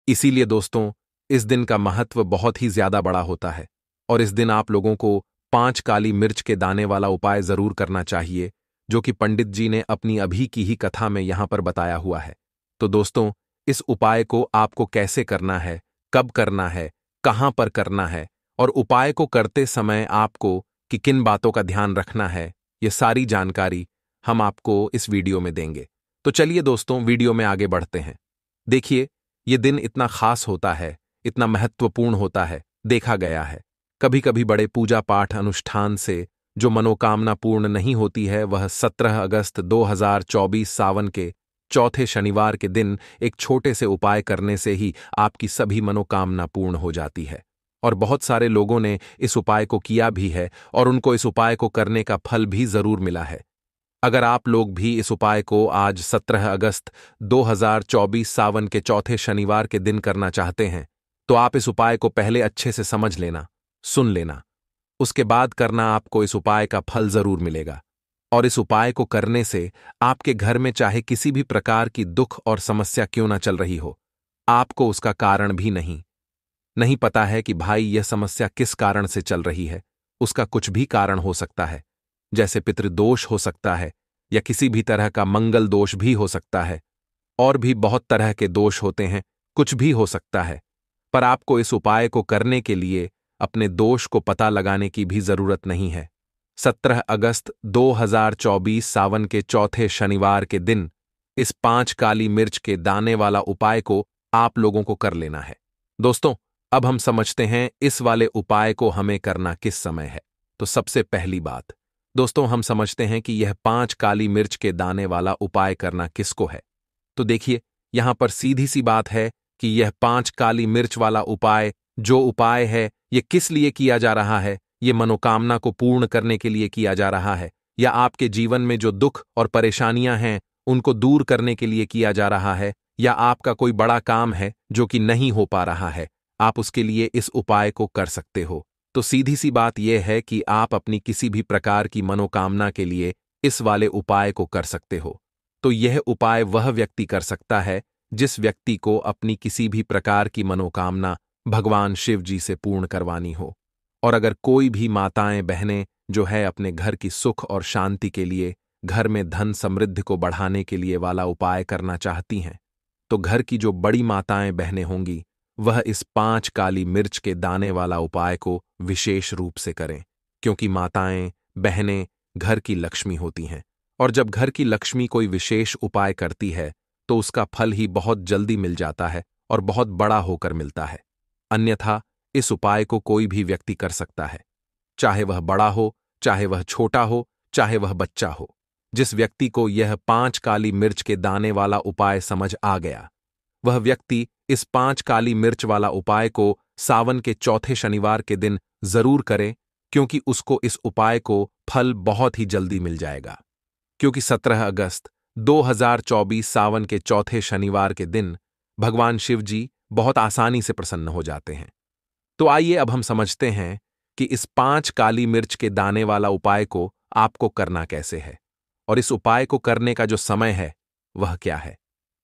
इसीलिए दोस्तों, इस दिन का महत्व बहुत ही ज्यादा बड़ा होता है और इस दिन आप लोगों को 5 काली मिर्च के दाने वाला उपाय जरूर करना चाहिए, जो कि पंडित जी ने अपनी अभी की ही कथा में यहां पर बताया हुआ है। तो दोस्तों, इस उपाय को आपको कैसे करना है, कब करना है, कहां पर करना है और उपाय को करते समय आपको कि किन बातों का ध्यान रखना है, ये सारी जानकारी हम आपको इस वीडियो में देंगे। तो चलिए दोस्तों, वीडियो में आगे बढ़ते हैं। देखिए, ये दिन इतना खास होता है, इतना महत्वपूर्ण होता है, देखा गया है कभी कभी बड़े पूजा पाठ अनुष्ठान से जो मनोकामना पूर्ण नहीं होती है, वह 17 अगस्त 2024 सावन के चौथे शनिवार के दिन एक छोटे से उपाय करने से ही आपकी सभी मनोकामना पूर्ण हो जाती है। और बहुत सारे लोगों ने इस उपाय को किया भी है और उनको इस उपाय को करने का फल भी जरूर मिला है। अगर आप लोग भी इस उपाय को आज 17 अगस्त 2024 सावन के चौथे शनिवार के दिन करना चाहते हैं, तो आप इस उपाय को पहले अच्छे से समझ लेना, सुन लेना। उसके बाद करना, आपको इस उपाय का फल जरूर मिलेगा। और इस उपाय को करने से आपके घर में चाहे किसी भी प्रकार की दुख और समस्या क्यों ना चल रही हो, आपको उसका कारण भी नहीं पता है कि भाई यह समस्या किस कारण से चल रही है। उसका कुछ भी कारण हो सकता है, जैसे पितृदोष हो सकता है या किसी भी तरह का मंगल दोष भी हो सकता है, और भी बहुत तरह के दोष होते हैं, कुछ भी हो सकता है। पर आपको इस उपाय को करने के लिए अपने दोष को पता लगाने की भी जरूरत नहीं है। 17 अगस्त 2024 सावन के चौथे शनिवार के दिन इस 5 काली मिर्च के दाने वाला उपाय को आप लोगों को कर लेना है। दोस्तों, अब हम समझते हैं इस वाले उपाय को हमें करना किस समय है। तो सबसे पहली बात दोस्तों, हम समझते हैं कि यह 5 काली मिर्च के दाने वाला उपाय करना किसको है। तो देखिए, यहां पर सीधी सी बात है कि यह 5 काली मिर्च वाला उपाय जो उपाय है, यह किस लिए किया जा रहा है। यह मनोकामना को पूर्ण करने के लिए किया जा रहा है, या आपके जीवन में जो दुख और परेशानियां हैं उनको दूर करने के लिए किया जा रहा है, या आपका कोई बड़ा काम है जो कि नहीं हो पा रहा है, आप उसके लिए इस उपाय को कर सकते हो। तो सीधी सी बात यह है कि आप अपनी किसी भी प्रकार की मनोकामना के लिए इस वाले उपाय को कर सकते हो। तो यह उपाय वह व्यक्ति कर सकता है जिस व्यक्ति को अपनी किसी भी प्रकार की मनोकामना भगवान शिव जी से पूर्ण करवानी हो। और अगर कोई भी माताएं बहनें जो है अपने घर की सुख और शांति के लिए, घर में धन समृद्धि को बढ़ाने के लिए वाला उपाय करना चाहती हैं, तो घर की जो बड़ी माताएं बहनें होंगी वह इस 5 काली मिर्च के दाने वाला उपाय को विशेष रूप से करें, क्योंकि माताएं बहनें घर की लक्ष्मी होती हैं। और जब घर की लक्ष्मी कोई विशेष उपाय करती है तो उसका फल ही बहुत जल्दी मिल जाता है और बहुत बड़ा होकर मिलता है। अन्यथा इस उपाय को कोई भी व्यक्ति कर सकता है, चाहे वह बड़ा हो, चाहे वह छोटा हो, चाहे वह बच्चा हो। जिस व्यक्ति को यह 5 काली मिर्च के दाने वाला उपाय समझ आ गया, वह व्यक्ति इस 5 काली मिर्च वाला उपाय को सावन के चौथे शनिवार के दिन जरूर करे, क्योंकि उसको इस उपाय को फल बहुत ही जल्दी मिल जाएगा। क्योंकि 17 अगस्त 2024 सावन के चौथे शनिवार के दिन भगवान शिव जी बहुत आसानी से प्रसन्न हो जाते हैं। तो आइए अब हम समझते हैं कि इस 5 काली मिर्च के दाने वाला उपाय को आपको करना कैसे है, और इस उपाय को करने का जो समय है वह क्या है।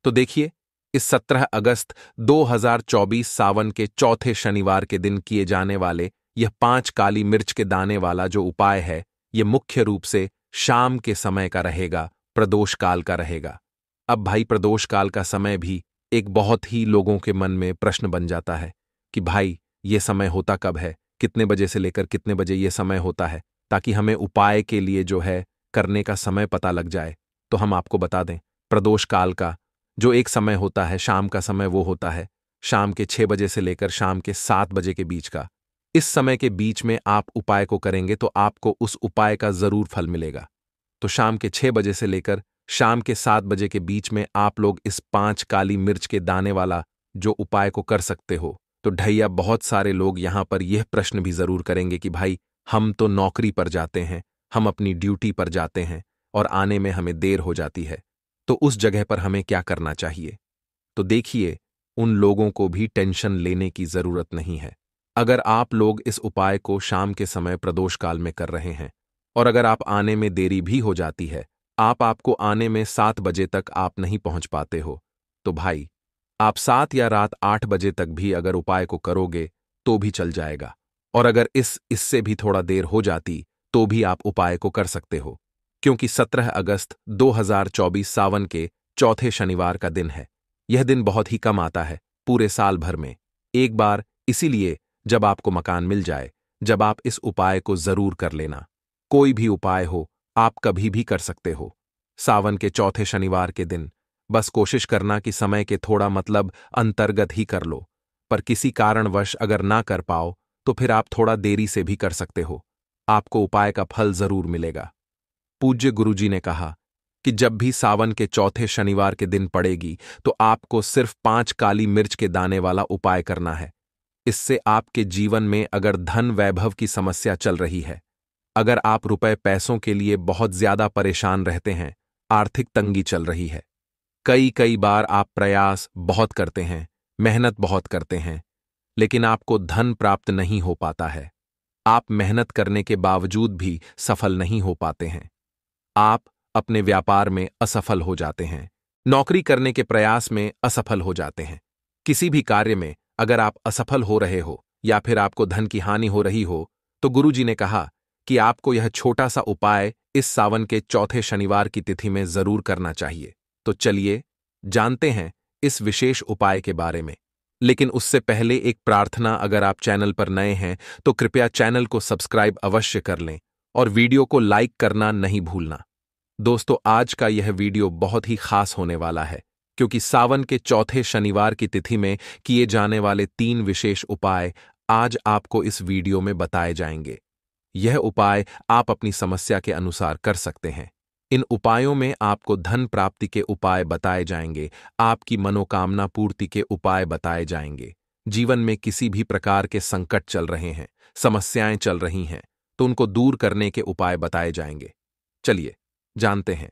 तो देखिए, इस 17 अगस्त 2024 सावन के चौथे शनिवार के दिन किए जाने वाले यह 5 काली मिर्च के दाने वाला जो उपाय है, यह मुख्य रूप से शाम के समय का रहेगा, प्रदोष काल का रहेगा। अब भाई, प्रदोष काल का समय भी एक बहुत ही लोगों के मन में प्रश्न बन जाता है कि भाई ये समय होता कब है, कितने बजे से लेकर कितने बजे ये समय होता है, ताकि हमें उपाय के लिए जो है करने का समय पता लग जाए। तो हम आपको बता दें, प्रदोष काल का जो एक समय होता है, शाम का समय, वो होता है शाम के 6 बजे से लेकर शाम के 7 बजे के बीच का। इस समय के बीच में आप उपाय को करेंगे तो आपको उस उपाय का जरूर फल मिलेगा। तो शाम के 6 बजे से लेकर शाम के 7 बजे के बीच में आप लोग इस 5 काली मिर्च के दाने वाला जो उपाय को कर सकते हो। तो ढैया, बहुत सारे लोग यहां पर यह प्रश्न भी जरूर करेंगे कि भाई, हम तो नौकरी पर जाते हैं, हम अपनी ड्यूटी पर जाते हैं और आने में हमें देर हो जाती है, तो उस जगह पर हमें क्या करना चाहिए। तो देखिए, उन लोगों को भी टेंशन लेने की जरूरत नहीं है। अगर आप लोग इस उपाय को शाम के समय प्रदोष काल में कर रहे हैं, और अगर आप आने में देरी भी हो जाती है, आपको आने में 7 बजे तक आप नहीं पहुंच पाते हो, तो भाई आप 7 या रात 8 बजे तक भी अगर उपाय को करोगे तो भी चल जाएगा, और अगर इससे भी थोड़ा देर हो जाती तो भी आप उपाय को कर सकते हो, क्योंकि 17 अगस्त 2024 सावन के चौथे शनिवार का दिन है। यह दिन बहुत ही कम आता है पूरे साल भर में, एक बार, इसीलिए जब आपको मकान मिल जाए, जब आप इस उपाय को जरूर कर लेना। कोई भी उपाय हो, आप कभी भी कर सकते हो। सावन के चौथे शनिवार के दिन बस कोशिश करना कि समय के थोड़ा अंतर्गत ही कर लो, पर किसी कारणवश अगर ना कर पाओ तो फिर आप थोड़ा देरी से भी कर सकते हो। आपको उपाय का फल जरूर मिलेगा। पूज्य गुरुजी ने कहा कि जब भी सावन के चौथे शनिवार के दिन पड़ेगी तो आपको सिर्फ 5 काली मिर्च के दाने वाला उपाय करना है। इससे आपके जीवन में अगर धन वैभव की समस्या चल रही है, अगर आप रुपए पैसों के लिए बहुत ज्यादा परेशान रहते हैं, आर्थिक तंगी चल रही है, कई कई बार आप प्रयास बहुत करते हैं, मेहनत बहुत करते हैं, लेकिन आपको धन प्राप्त नहीं हो पाता है, आप मेहनत करने के बावजूद भी सफल नहीं हो पाते हैं, आप अपने व्यापार में असफल हो जाते हैं, नौकरी करने के प्रयास में असफल हो जाते हैं, किसी भी कार्य में अगर आप असफल हो रहे हो या फिर आपको धन की हानि हो रही हो, तो गुरुजी ने कहा कि आपको यह छोटा सा उपाय इस सावन के चौथे शनिवार की तिथि में जरूर करना चाहिए। तो चलिए जानते हैं इस विशेष उपाय के बारे में। लेकिन उससे पहले एक प्रार्थना, अगर आप चैनल पर नए हैं तो कृपया चैनल को सब्सक्राइब अवश्य कर लें और वीडियो को लाइक करना नहीं भूलना। दोस्तों, आज का यह वीडियो बहुत ही खास होने वाला है, क्योंकि सावन के चौथे शनिवार की तिथि में किए जाने वाले 3 विशेष उपाय आज आपको इस वीडियो में बताए जाएंगे। यह उपाय आप अपनी समस्या के अनुसार कर सकते हैं। इन उपायों में आपको धन प्राप्ति के उपाय बताए जाएंगे, आपकी मनोकामना पूर्ति के उपाय बताए जाएंगे। जीवन में किसी भी प्रकार के संकट चल रहे हैं, समस्याएं चल रही हैं, तो उनको दूर करने के उपाय बताए जाएंगे। चलिए जानते हैं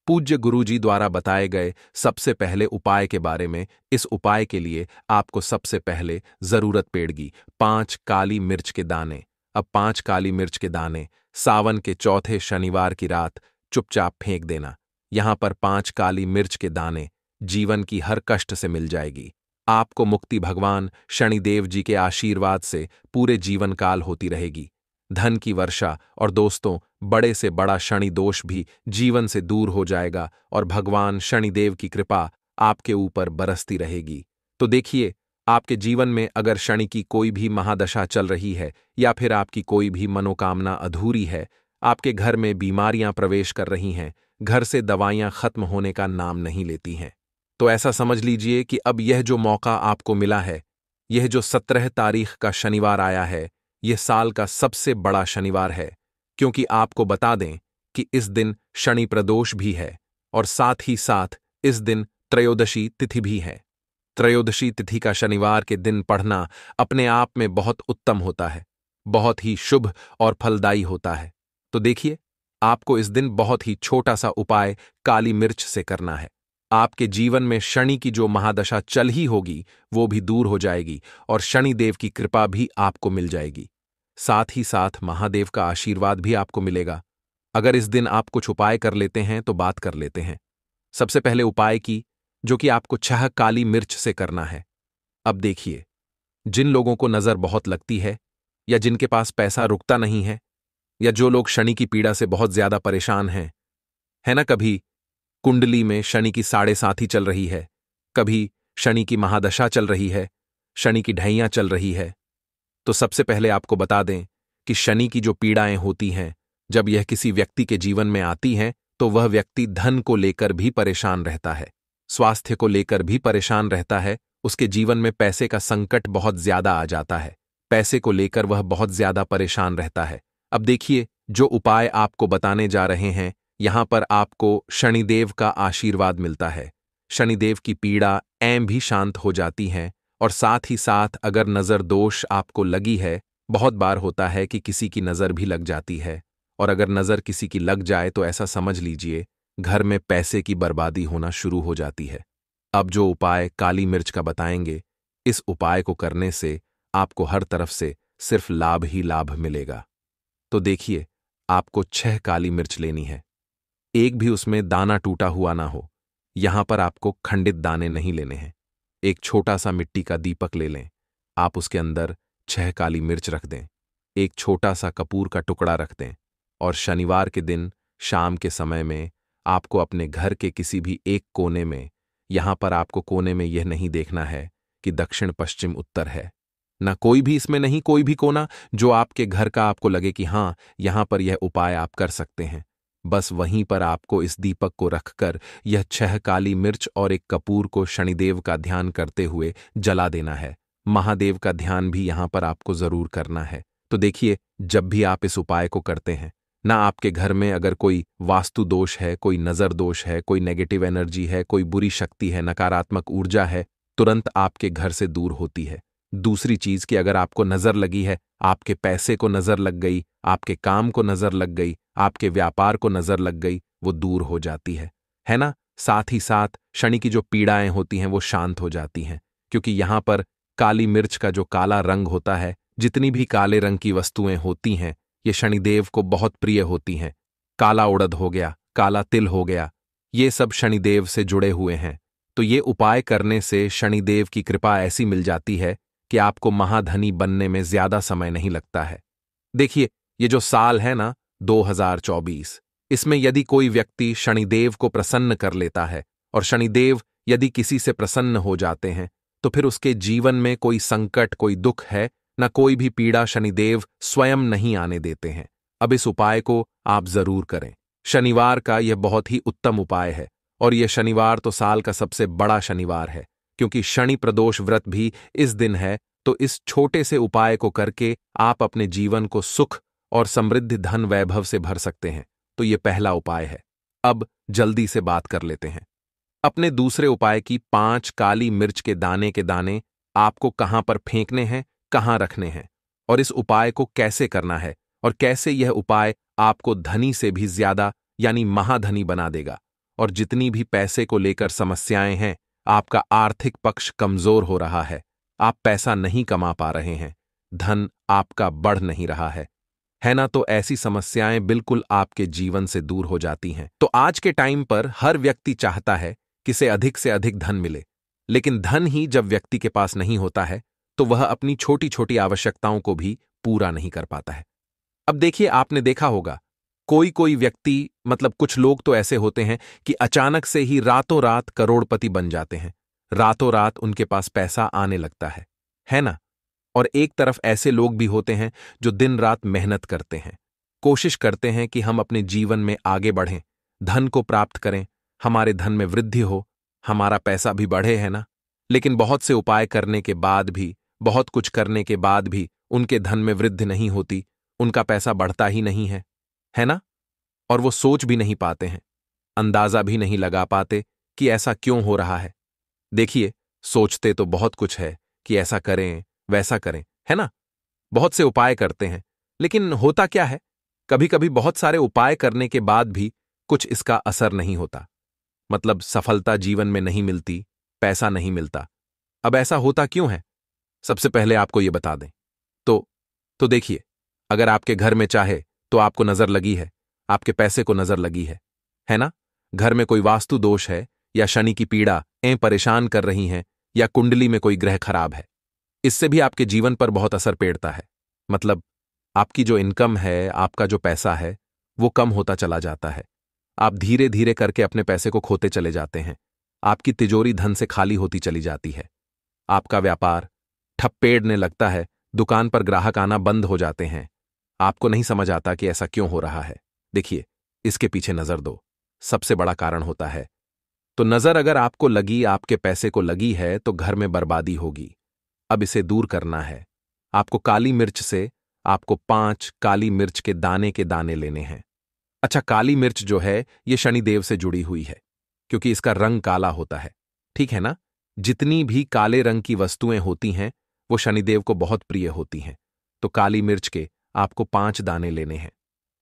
पूज्य गुरुजी द्वारा बताए गए सबसे पहले उपाय के बारे में। इस उपाय के लिए आपको सबसे पहले जरूरत पड़ेगी 5 काली मिर्च के दाने। अब 5 काली मिर्च के दाने सावन के चौथे शनिवार की रात चुपचाप फेंक देना। यहां पर 5 काली मिर्च के दाने जीवन की हर कष्ट से मिल जाएगी। आपको मुक्ति भगवान शनिदेव जी के आशीर्वाद से पूरे जीवन काल होती रहेगी। धन की वर्षा और दोस्तों, बड़े से बड़ा शनि दोष भी जीवन से दूर हो जाएगा और भगवान शनिदेव की कृपा आपके ऊपर बरसती रहेगी। तो देखिए, आपके जीवन में अगर शनि की कोई भी महादशा चल रही है या फिर आपकी कोई भी मनोकामना अधूरी है, आपके घर में बीमारियां प्रवेश कर रही हैं, घर से दवाइयां खत्म होने का नाम नहीं लेती हैं, तो ऐसा समझ लीजिए कि अब यह जो मौका आपको मिला है, यह जो 17 तारीख का शनिवार आया है, यह साल का सबसे बड़ा शनिवार है, क्योंकि आपको बता दें कि इस दिन शनि प्रदोष भी है और साथ ही साथ इस दिन त्रयोदशी तिथि भी है। त्रयोदशी तिथि का शनिवार के दिन पढ़ना अपने आप में बहुत उत्तम होता है, बहुत ही शुभ और फलदायी होता है। तो देखिए, आपको इस दिन बहुत ही छोटा सा उपाय काली मिर्च से करना है। आपके जीवन में शनि की जो महादशा चल ही होगी वो भी दूर हो जाएगी और शनिदेव की कृपा भी आपको मिल जाएगी। साथ ही साथ महादेव का आशीर्वाद भी आपको मिलेगा। अगर इस दिन आप कुछ उपाय कर लेते हैं तो बात कर लेते हैं। सबसे पहले उपाय की, जो कि आपको 6 काली मिर्च से करना है। अब देखिए, जिन लोगों को नजर बहुत लगती है या जिनके पास पैसा रुकता नहीं है या जो लोग शनि की पीड़ा से बहुत ज्यादा परेशान हैं, है ना, कभी कुंडली में शनि की 7.5 चल रही है, कभी शनि की महादशा चल रही है, शनि की ढैया चल रही है, तो सबसे पहले आपको बता दें कि शनि की जो पीड़ाएं होती हैं, जब यह किसी व्यक्ति के जीवन में आती हैं तो वह व्यक्ति धन को लेकर भी परेशान रहता है, स्वास्थ्य को लेकर भी परेशान रहता है, उसके जीवन में पैसे का संकट बहुत ज्यादा आ जाता है, पैसे को लेकर वह बहुत ज्यादा परेशान रहता है। अब देखिए, जो उपाय आपको बताने जा रहे हैं, यहां पर आपको शनिदेव का आशीर्वाद मिलता है, शनिदेव की पीड़ा ऐं भी शांत हो जाती हैं और साथ ही साथ अगर नजर दोष आपको लगी है, बहुत बार होता है कि किसी की नजर भी लग जाती है, और अगर नजर किसी की लग जाए तो ऐसा समझ लीजिए घर में पैसे की बर्बादी होना शुरू हो जाती है। अब जो उपाय काली मिर्च का बताएंगे, इस उपाय को करने से आपको हर तरफ से सिर्फ लाभ ही लाभ मिलेगा। तो देखिए, आपको 6 काली मिर्च लेनी है, एक भी उसमें दाना टूटा हुआ ना हो। यहां पर आपको खंडित दाने नहीं लेने हैं। एक छोटा सा मिट्टी का दीपक ले लें। आप उसके अंदर 6 काली मिर्च रख दें, एक छोटा सा कपूर का टुकड़ा रख दें और शनिवार के दिन शाम के समय में आपको अपने घर के किसी भी एक कोने में, यहां पर आपको कोने में यह नहीं देखना है कि दक्षिण पश्चिम उत्तर है, ना कोई भी इसमें नहीं, कोई भी कोना जो आपके घर का आपको लगे कि हां यहां पर यह उपाय आप कर सकते हैं, बस वहीं पर आपको इस दीपक को रखकर यह 6 काली मिर्च और एक कपूर को शनिदेव का ध्यान करते हुए जला देना है। महादेव का ध्यान भी यहां पर आपको जरूर करना है। तो देखिए, जब भी आप इस उपाय को करते हैं ना, आपके घर में अगर कोई वास्तु दोष है, कोई नजर दोष है, कोई नेगेटिव एनर्जी है, कोई बुरी शक्ति है, नकारात्मक ऊर्जा है, तुरंत आपके घर से दूर होती है। दूसरी चीज कि अगर आपको नजर लगी है, आपके पैसे को नजर लग गई, आपके काम को नजर लग गई, आपके व्यापार को नजर लग गई, वो दूर हो जाती है ना। साथ ही साथ शनि की जो पीड़ाएं होती हैं वो शांत हो जाती हैं, क्योंकि यहां पर काली मिर्च का जो काला रंग होता है, जितनी भी काले रंग की वस्तुएं होती हैं ये शनिदेव को बहुत प्रिय होती हैं। काला उड़द हो गया, काला तिल हो गया, ये सब शनिदेव से जुड़े हुए हैं। तो ये उपाय करने से शनिदेव की कृपा ऐसी मिल जाती है कि आपको महाधनी बनने में ज्यादा समय नहीं लगता है। देखिए, ये जो साल है ना 2024, इसमें यदि कोई व्यक्ति शनिदेव को प्रसन्न कर लेता है और शनिदेव यदि किसी से प्रसन्न हो जाते हैं तो फिर उसके जीवन में कोई संकट, कोई दुख है ना, कोई भी पीड़ा शनिदेव स्वयं नहीं आने देते हैं। अब इस उपाय को आप जरूर करें। शनिवार का यह बहुत ही उत्तम उपाय है और यह शनिवार तो साल का सबसे बड़ा शनिवार है, क्योंकि शनि प्रदोष व्रत भी इस दिन है। तो इस छोटे से उपाय को करके आप अपने जीवन को सुख और समृद्धि, धन, वैभव से भर सकते हैं। तो यह पहला उपाय है। अब जल्दी से बात कर लेते हैं अपने दूसरे उपाय की। 5 काली मिर्च के दाने आपको कहां पर फेंकने हैं, कहां रखने हैं और इस उपाय को कैसे करना है और कैसे यह उपाय आपको धनी से भी ज्यादा यानी महाधनी बना देगा। और जितनी भी पैसे को लेकर समस्याएं हैं, आपका आर्थिक पक्ष कमजोर हो रहा है, आप पैसा नहीं कमा पा रहे हैं, धन आपका बढ़ नहीं रहा है ना, तो ऐसी समस्याएं बिल्कुल आपके जीवन से दूर हो जाती हैं। तो आज के टाइम पर हर व्यक्ति चाहता है कि से अधिक धन मिले, लेकिन धन ही जब व्यक्ति के पास नहीं होता है तो वह अपनी छोटी छोटी आवश्यकताओं को भी पूरा नहीं कर पाता है। अब देखिए, आपने देखा होगा कोई कोई व्यक्ति, मतलब कुछ लोग तो ऐसे होते हैं कि अचानक से ही रातों रात करोड़पति बन जाते हैं, रातों रात उनके पास पैसा आने लगता है ना। और एक तरफ ऐसे लोग भी होते हैं जो दिन रात मेहनत करते हैं, कोशिश करते हैं कि हम अपने जीवन में आगे बढ़ें, धन को प्राप्त करें, हमारे धन में वृद्धि हो, हमारा पैसा भी बढ़े, है ना। लेकिन बहुत से उपाय करने के बाद भी, बहुत कुछ करने के बाद भी उनके धन में वृद्धि नहीं होती, उनका पैसा बढ़ता ही नहीं है ना। और वो सोच भी नहीं पाते हैं, अंदाजा भी नहीं लगा पाते कि ऐसा क्यों हो रहा है। देखिए, सोचते तो बहुत कुछ है कि ऐसा करें, वैसा करें, है ना, बहुत से उपाय करते हैं, लेकिन होता क्या है, कभी कभी बहुत सारे उपाय करने के बाद भी कुछ इसका असर नहीं होता, मतलब सफलता जीवन में नहीं मिलती, पैसा नहीं मिलता। अब ऐसा होता क्यों है, सबसे पहले आपको यह बता दें। तो देखिए, अगर आपके घर में चाहे तो आपको नजर लगी है, आपके पैसे को नजर लगी है ना, घर में कोई वास्तु दोष है या शनि की पीड़ा परेशान कर रही हैं या कुंडली में कोई ग्रह खराब है, इससे भी आपके जीवन पर बहुत असर पड़ता है। मतलब आपकी जो इनकम है, आपका जो पैसा है वो कम होता चला जाता है, आप धीरे धीरे करके अपने पैसे को खोते चले जाते हैं, आपकी तिजोरी धन से खाली होती चली जाती है, आपका व्यापार ठप्पेड़ने लगता है, दुकान पर ग्राहक आना बंद हो जाते हैं। आपको नहीं समझ आता कि ऐसा क्यों हो रहा है। देखिए, इसके पीछे नजर दो, सबसे बड़ा कारण होता है। तो नजर अगर आपको लगी, आपके पैसे को लगी है, तो घर में बर्बादी होगी। अब इसे दूर करना है। आपको काली मिर्च से आपको 5 काली मिर्च के दाने लेने हैं। अच्छा, काली मिर्च जो है ये शनिदेव से जुड़ी हुई है, क्योंकि इसका रंग काला होता है, ठीक है ना। जितनी भी काले रंग की वस्तुएं होती हैं वो शनिदेव को बहुत प्रिय होती हैं। तो काली मिर्च के आपको 5 दाने लेने हैं।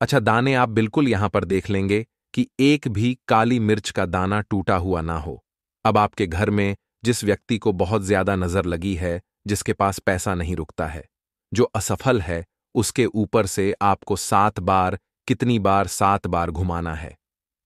अच्छा, दाने आप बिल्कुल यहां पर देख लेंगे कि एक भी काली मिर्च का दाना टूटा हुआ ना हो। अब आपके घर में जिस व्यक्ति को बहुत ज्यादा नजर लगी है, जिसके पास पैसा नहीं रुकता है, जो असफल है, उसके ऊपर से आपको 7 बार, कितनी बार, 7 बार घुमाना है।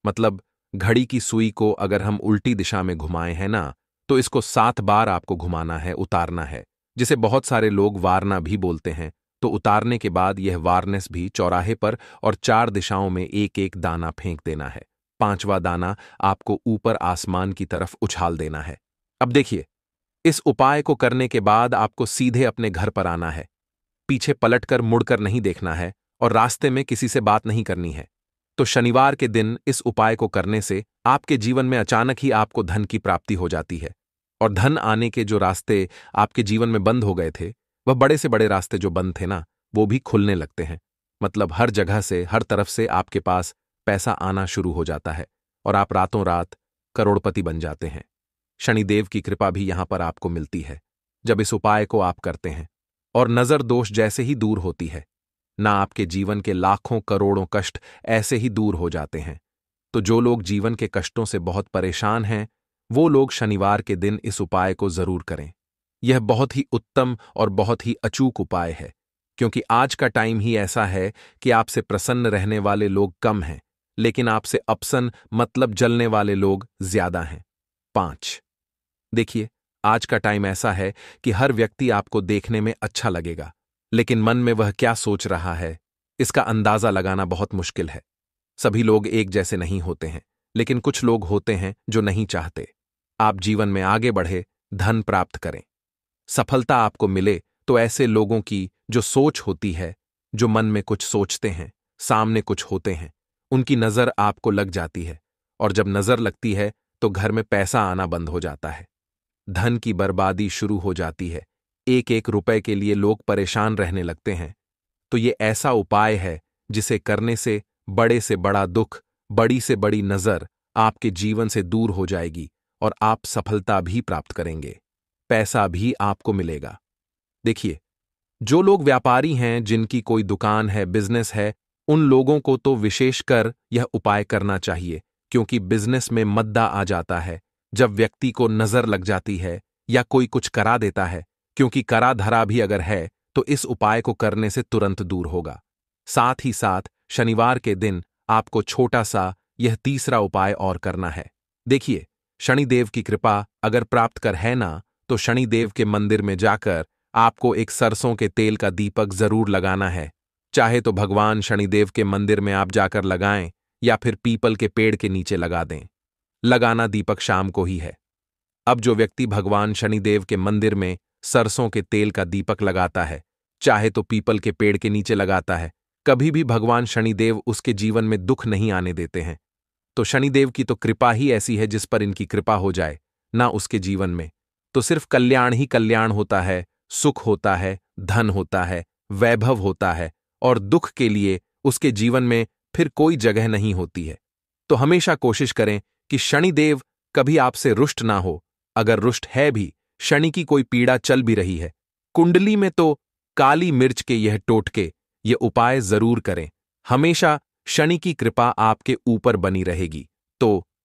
मतलब घड़ी की सुई को अगर हम उल्टी दिशा में घुमाएं हैं ना, तो इसको 7 बार आपको घुमाना है, उतारना है, जिसे बहुत सारे लोग वारना भी बोलते हैं। तो उतारने के बाद यह वारनेस भी चौराहे पर और 4 दिशाओं में एक एक दाना फेंक देना है। 5वां दाना आपको ऊपर आसमान की तरफ उछाल देना है। अब देखिए, इस उपाय को करने के बाद आपको सीधे अपने घर पर आना है। पीछे पलटकर मुड़कर नहीं देखना है और रास्ते में किसी से बात नहीं करनी है। तो शनिवार के दिन इस उपाय को करने से आपके जीवन में अचानक ही आपको धन की प्राप्ति हो जाती है। और धन आने के जो रास्ते आपके जीवन में बंद हो गए थे, वह बड़े से बड़े रास्ते जो बंद थे ना, वो भी खुलने लगते हैं। मतलब हर जगह से, हर तरफ से आपके पास पैसा आना शुरू हो जाता है और आप रातों रात करोड़पति बन जाते हैं। शनिदेव की कृपा भी यहां पर आपको मिलती है जब इस उपाय को आप करते हैं। और नजर दोष जैसे ही दूर होती है ना, आपके जीवन के लाखों करोड़ों कष्ट ऐसे ही दूर हो जाते हैं। तो जो लोग जीवन के कष्टों से बहुत परेशान हैं, वो लोग शनिवार के दिन इस उपाय को जरूर करें। यह बहुत ही उत्तम और बहुत ही अचूक उपाय है, क्योंकि आज का टाइम ही ऐसा है कि आपसे प्रसन्न रहने वाले लोग कम हैं, लेकिन आपसे अपसन मतलब जलने वाले लोग ज्यादा हैं। 5 देखिए, आज का टाइम ऐसा है कि हर व्यक्ति आपको देखने में अच्छा लगेगा, लेकिन मन में वह क्या सोच रहा है, इसका अंदाजा लगाना बहुत मुश्किल है। सभी लोग एक जैसे नहीं होते हैं, लेकिन कुछ लोग होते हैं जो नहीं चाहते आप जीवन में आगे बढ़े, धन प्राप्त करें, सफलता आपको मिले। तो ऐसे लोगों की जो सोच होती है, जो मन में कुछ सोचते हैं, सामने कुछ होते हैं, उनकी नजर आपको लग जाती है। और जब नजर लगती है तो घर में पैसा आना बंद हो जाता है, धन की बर्बादी शुरू हो जाती है, एक एक रुपए के लिए लोग परेशान रहने लगते हैं। तो ये ऐसा उपाय है जिसे करने से बड़ा दुख, बड़ी से बड़ी नजर आपके जीवन से दूर हो जाएगी और आप सफलता भी प्राप्त करेंगे, पैसा भी आपको मिलेगा। देखिए, जो लोग व्यापारी हैं, जिनकी कोई दुकान है, बिजनेस है, उन लोगों को तो विशेषकर यह उपाय करना चाहिए, क्योंकि बिजनेस में मद्दा आ जाता है जब व्यक्ति को नजर लग जाती है या कोई कुछ करा देता है, क्योंकि करा धरा भी अगर है तो इस उपाय को करने से तुरंत दूर होगा। साथ ही साथ शनिवार के दिन आपको छोटा सा यह तीसरा उपाय और करना है। देखिए, शनिदेव की कृपा अगर प्राप्त कर है ना, तो शनिदेव के मंदिर में जाकर आपको एक सरसों के तेल का दीपक जरूर लगाना है। चाहे तो भगवान शनिदेव के मंदिर में आप जाकर लगाएं या फिर पीपल के पेड़ के नीचे लगा दें। लगाना दीपक शाम को ही है। अब जो व्यक्ति भगवान शनिदेव के मंदिर में सरसों के तेल का दीपक लगाता है, चाहे तो पीपल के पेड़ के नीचे लगाता है, कभी भी भगवान शनिदेव उसके जीवन में दुख नहीं आने देते हैं। तो शनिदेव की तो कृपा ही ऐसी है, जिस पर इनकी कृपा हो जाए ना, उसके जीवन में तो सिर्फ कल्याण ही कल्याण होता है, सुख होता है, धन होता है, वैभव होता है, और दुख के लिए उसके जीवन में फिर कोई जगह नहीं होती है। तो हमेशा कोशिश करें कि शनिदेव कभी आपसे रुष्ट ना हो। अगर रुष्ट है भी, शनि की कोई पीड़ा चल भी रही है कुंडली में, तो काली मिर्च के यह टोटके, ये उपाय जरूर करें। हमेशा शनि की कृपा आपके ऊपर बनी रहेगी। तो